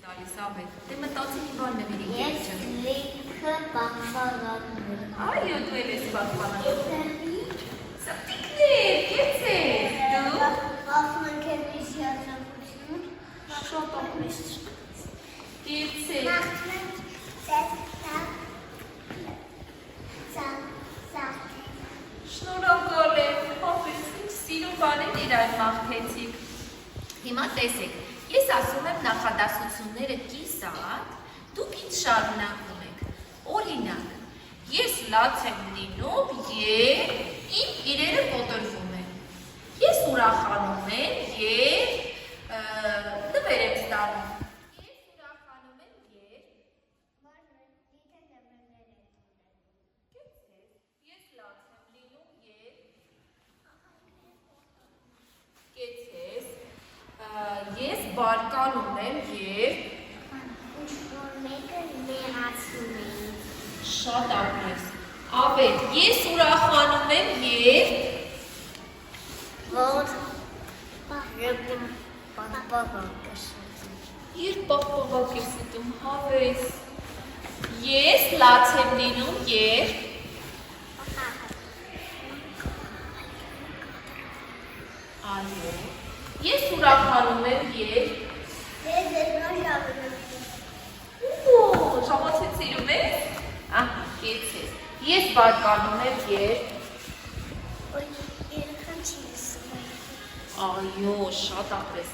տալիս ավետ, դե մտածի մի բան նվիրի Ես լիքը պահպանատում եմ։ Այո, դու էլ ես պահպանատում։ Սպտիկներ, կեց ես, դու։ Ասում են քեզ միշտ հիասապությունը։ Շատ ապրես։ Կեց ես։ Շնորհակալ եմ, ապրես, ինչ սիրուն բաներ իրար մաղթեցիք։ Հիմա տեսեք, ես ասում եմ նախադասությունները կիսատ, դուք ինձ շարունակում եք։ Օրինակ, ես լաց եմ լինում և իմ իրերը կոտրվում են։ Ես ուրախանում եմ և նվեր եմ ստանում։ Ես ուրախանում եմ և ես լաց եմ լինում և կեցես, ես բարկանում եմ և շատ ապրես։ Ավետ, ես ուրախանում եմ և Երբ պաղպաղակ ես ուտում, հավես։ Ես լաց եմ լինում և Այո, ես ուրախանում եմ և Ժամացը սիրում ես? Ահա, կեց ես։ Ես բարկանում եմ և Այո, շատ ապրես։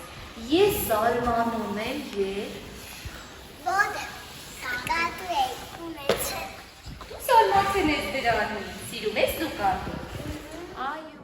Ես զարմանում եմ և Դու զարմացել ես դրանից, սիրում ես Լուկան։ Այո։